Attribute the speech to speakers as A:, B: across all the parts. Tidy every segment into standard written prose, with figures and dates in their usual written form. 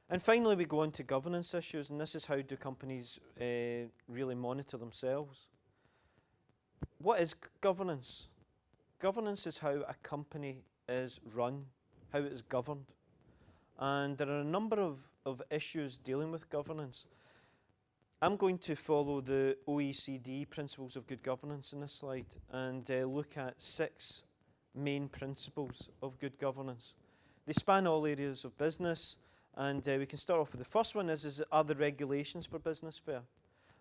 A: And finally, we go on to governance issues, and this is how do companies really monitor themselves. What is governance? Governance is how a company is run, how it is governed. And there are a number of issues dealing with governance. I'm going to follow the OECD Principles of Good Governance in this slide and look at 6 main principles of good governance. They span all areas of business, and we can start off with the first one are there regulations for business fair?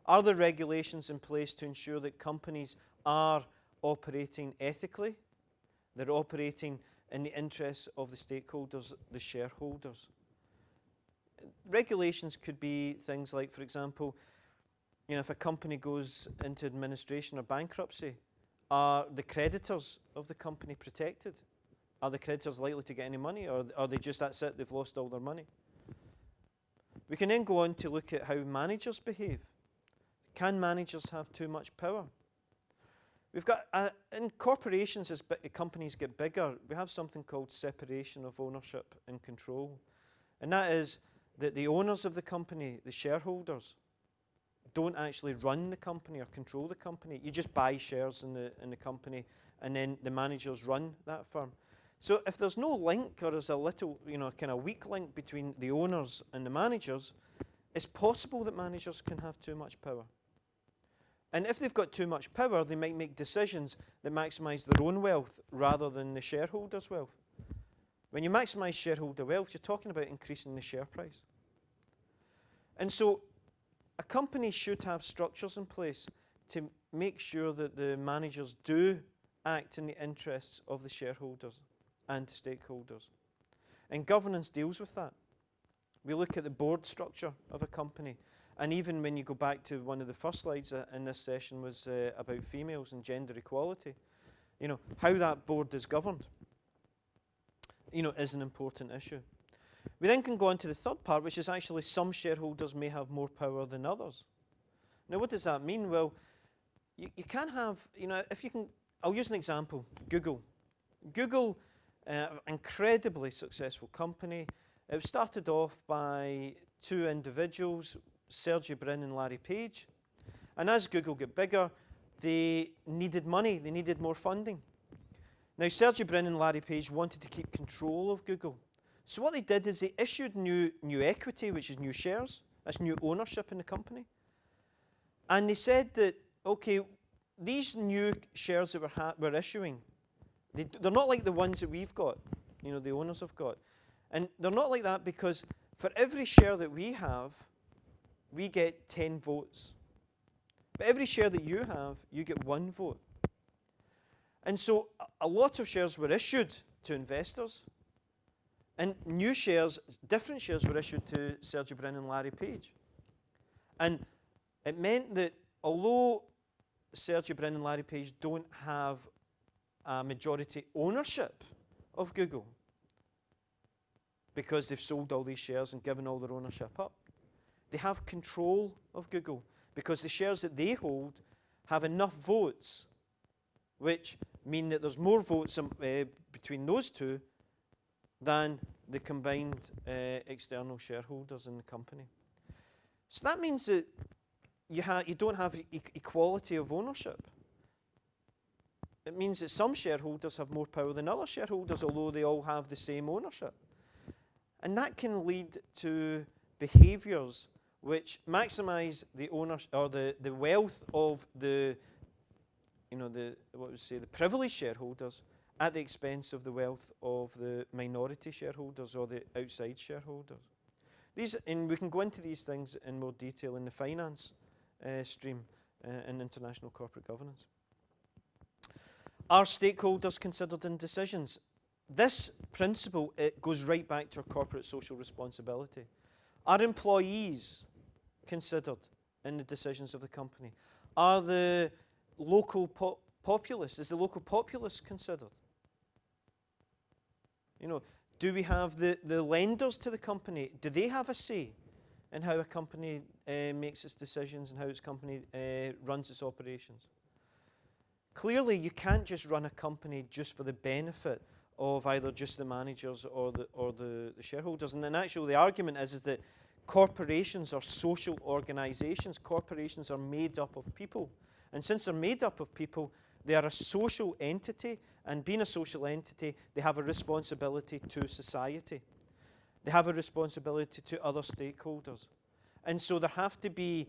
A: Are there regulations in place to ensure that companies are operating ethically? They're operating in the interests of the stakeholders, the shareholders. Regulations could be things like, for example, if a company goes into administration or bankruptcy, are the creditors of the company protected? Are the creditors likely to get any money, or are they just, that's it, they've lost all their money? We can then go on to look at how managers behave. Can managers have too much power? We've got, in corporations, as companies get bigger, we have something called separation of ownership and control. And that is that the owners of the company, the shareholders, don't actually run the company or control the company. You just buy shares in the company, and then the managers run that firm. So if there's no link, or there's a little, kind of weak link between the owners and the managers, it's possible that managers can have too much power. And if they've got too much power, they might make decisions that maximize their own wealth rather than the shareholders' wealth. When you maximize shareholder wealth, you're talking about increasing the share price. And so a company should have structures in place to make sure that the managers do act in the interests of the shareholders and the stakeholders. And governance deals with that. We look at the board structure of a company. And even when you go back to one of the first slides in this session was about females and gender equality, how that board is governed, is an important issue. We then can go on to the third part, which is actually some shareholders may have more power than others. Now, what does that mean? Well, you can have, if you can, I'll use an example, Google. Google, incredibly successful company. It was started off by 2 individuals, Sergey Brin and Larry Page. And as Google got bigger, they needed money, they needed more funding. Now, Sergey Brin and Larry Page wanted to keep control of Google. So what they did is they issued new equity, which is new shares. That's new ownership in the company. And they said that, okay, these new shares that we're issuing, they're not like the ones that we've got, the owners have got. And they're not like that because for every share that we have, we get 10 votes. But every share that you have, you get 1 vote. And so a lot of shares were issued to investors. And new shares, different shares were issued to Sergey Brin and Larry Page. And it meant that although Sergey Brin and Larry Page don't have a majority ownership of Google because they've sold all these shares and given all their ownership up, they have control of Google because the shares that they hold have enough votes, which mean that there's more votes between those two than the combined external shareholders in the company. So that means that you don't have equality of ownership. It means that some shareholders have more power than other shareholders, although they all have the same ownership. And that can lead to behaviours which maximize the owners or the wealth of the privileged shareholders at the expense of the wealth of the minority shareholders or the outside shareholders. And we can go into these things in more detail in the finance stream in international corporate governance. Are stakeholders considered in decisions? This principle, it goes right back to our corporate social responsibility. Are employees considered in the decisions of the company? Are the local populace, is the local populace considered? Do we have the lenders to the company? Do they have a say in how a company makes its decisions and how its company runs its operations? Clearly, you can't just run a company just for the benefit of either just the managers or the shareholders. And in actual, the argument is that corporations are social organizations. Corporations are made up of people. And since they're made up of people, they are a social entity, and being a social entity, they have a responsibility to society. They have a responsibility to other stakeholders. And so there have to be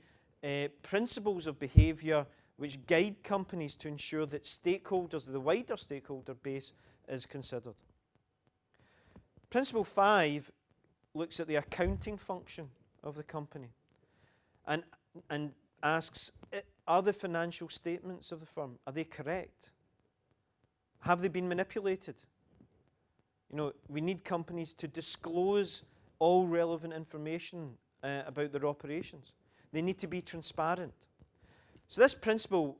A: principles of behaviour which guide companies to ensure that stakeholders, the wider stakeholder base, is considered. Principle 5 looks at the accounting function of the company and asks, are the financial statements of the firm, are they correct? Have they been manipulated? You know, we need companies to disclose all relevant information about their operations. They need to be transparent. So this principle,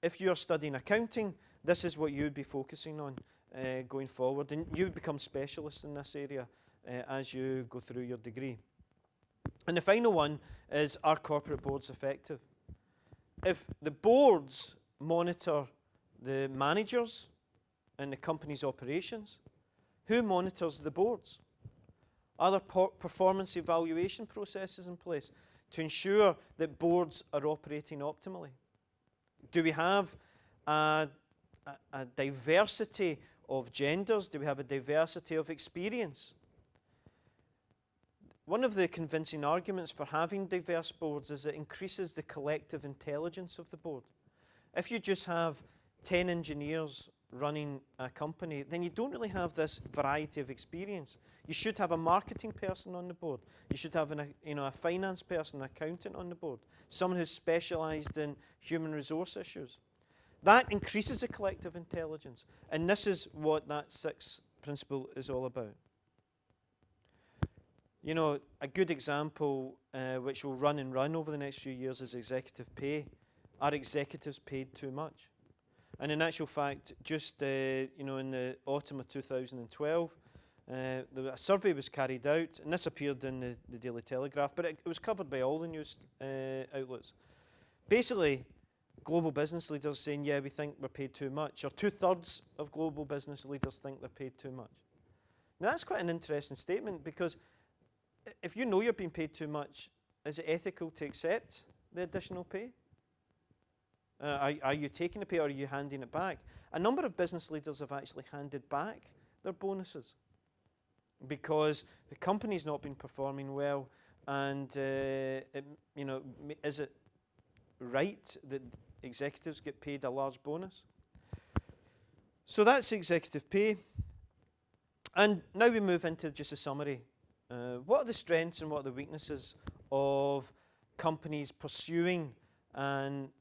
A: if you're studying accounting, this is what you would be focusing on going forward. And you become specialists in this area as you go through your degree. And the final one is, are corporate boards effective? If the boards monitor the managers and the company's operations, who monitors the boards? Are there performance evaluation processes in place to ensure that boards are operating optimally? Do we have a diversity of genders? Do we have a diversity of experience? One of the convincing arguments for having diverse boards is it increases the collective intelligence of the board. If you just have 10 engineers running a company, then you don't really have this variety of experience. You should have a marketing person on the board. You should have a finance person, an accountant on the board, someone who's specialised in human resource issues. That increases the collective intelligence, and this is what that 6th principle is all about. You know, a good example which will run and run over the next few years is executive pay. Are executives paid too much? And in actual fact, just in the autumn of 2012, a survey was carried out, and this appeared in the Daily Telegraph, but it was covered by all the news outlets. Basically, global business leaders saying, yeah, we think we're paid too much, or 2/3 of global business leaders think they're paid too much. Now, that's quite an interesting statement, because if you know you're being paid too much, is it ethical to accept the additional pay? Are you taking the pay, or are you handing it back? A number of business leaders have actually handed back their bonuses because the company's not been performing well, and is it right that executives get paid a large bonus? So that's executive pay. And now we move into just a summary. What are the strengths and what are the weaknesses of companies pursuing an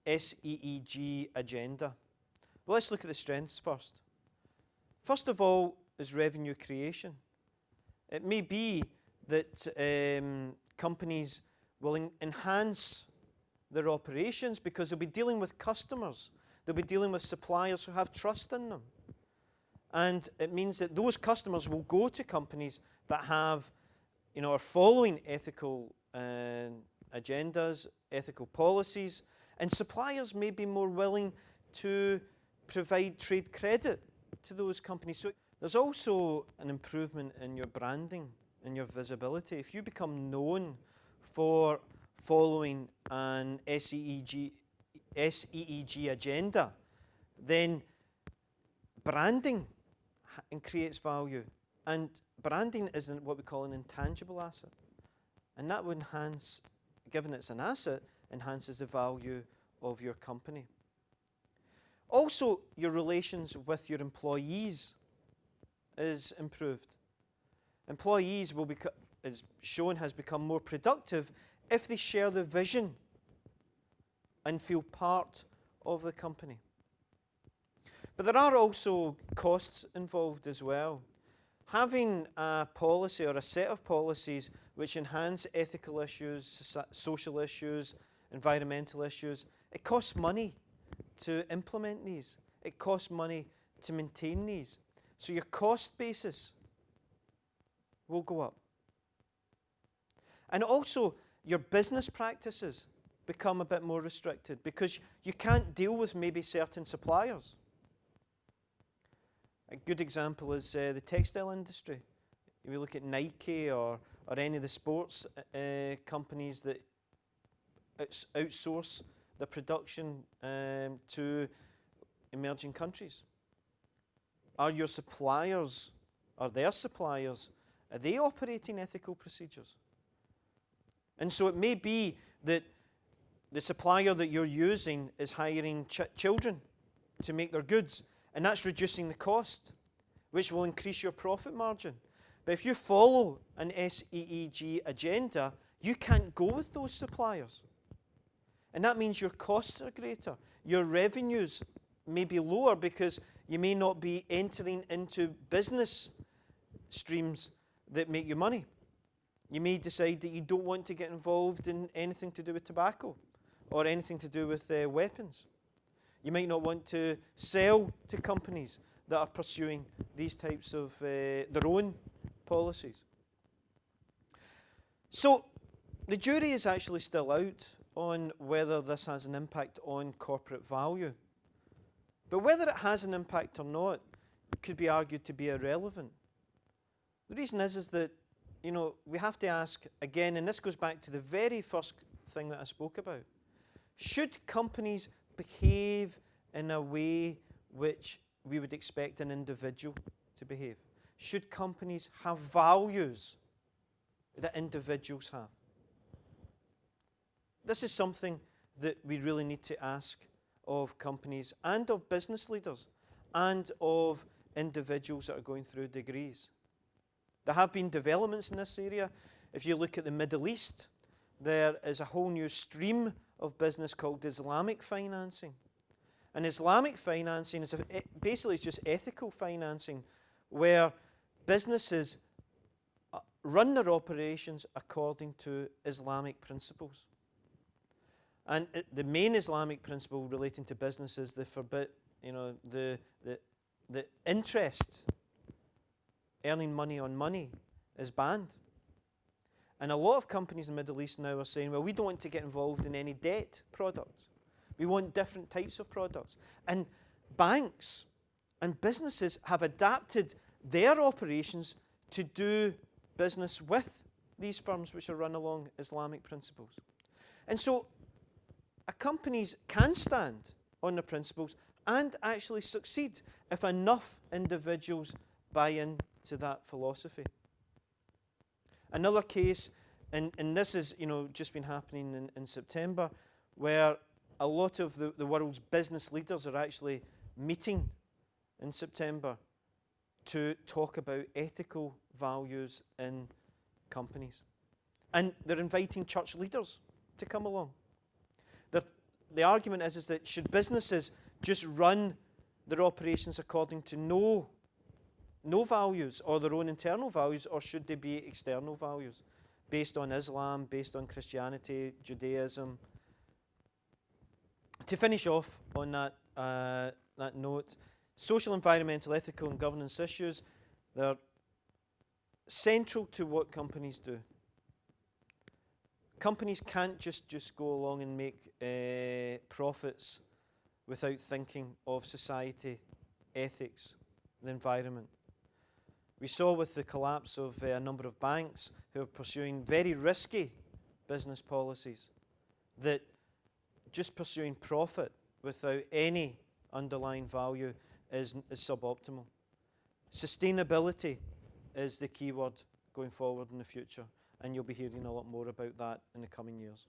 A: SEEG agenda? Well, let's look at the strengths first. First of all is revenue creation. It may be that companies will enhance their operations because they'll be dealing with customers. They'll be dealing with suppliers who have trust in them. And it means that those customers will go to companies that have, are following ethical agendas, ethical policies, and suppliers may be more willing to provide trade credit to those companies. So there's also an improvement in your branding and your visibility. If you become known for following an SEEG agenda, then branding creates value. And branding isn't what we call an intangible asset. And that would enhance, given it's an asset, enhances the value of your company. Also, your relations with your employees is improved. Employees will become, as shown, has become more productive if they share the vision and feel part of the company. But there are also costs involved as well. Having a policy or a set of policies which enhance ethical issues, social issues, environmental issues, it costs money to implement these. It costs money to maintain these. So your cost basis will go up. And also, your business practices become a bit more restricted because you can't deal with maybe certain suppliers. A good example is the textile industry. If you look at Nike or any of the sports companies that outsource the production to emerging countries. Are your suppliers, are they operating ethical procedures? And so it may be that the supplier that you're using is hiring children to make their goods, and that's reducing the cost, which will increase your profit margin. But if you follow an SEEG agenda, you can't go with those suppliers. And that means your costs are greater. Your revenues may be lower because you may not be entering into business streams that make you money. You may decide that you don't want to get involved in anything to do with tobacco or anything to do with weapons. You might not want to sell to companies that are pursuing these types of their own policies. So the jury is actually still out on whether this has an impact on corporate value. But whether it has an impact or not could be argued to be irrelevant. The reason is that, you know, we have to ask again, and this goes back to the very first thing that I spoke about. Should companies behave in a way which we would expect an individual to behave? Should companies have values that individuals have? This is something that we really need to ask of companies and of business leaders and of individuals that are going through degrees. There have been developments in this area. If you look at the Middle East, there is a whole new stream of business called Islamic financing. And Islamic financing is basically it's just ethical financing where businesses run their operations according to Islamic principles. And the main Islamic principle relating to business is the interest, earning money on money, is banned. And a lot of companies in the Middle East now are saying, well, we don't want to get involved in any debt products. We want different types of products. And banks and businesses have adapted their operations to do business with these firms which are run along Islamic principles. And so companies can stand on the principles and actually succeed if enough individuals buy into that philosophy. Another case, and this has just been happening in September, where a lot of the world's business leaders are actually meeting in September to talk about ethical values in companies. And they're inviting church leaders to come along. The argument is that should businesses just run their operations according to no values or their own internal values, or should they be external values based on Islam, based on Christianity, Judaism? To finish off on that note, social, environmental, ethical and governance issues, they're central to what companies do. Companies can't just go along and make profits without thinking of society, ethics, the environment. We saw with the collapse of a number of banks who are pursuing very risky business policies that just pursuing profit without any underlying value is suboptimal. Sustainability is the key word going forward in the future, and you'll be hearing a lot more about that in the coming years.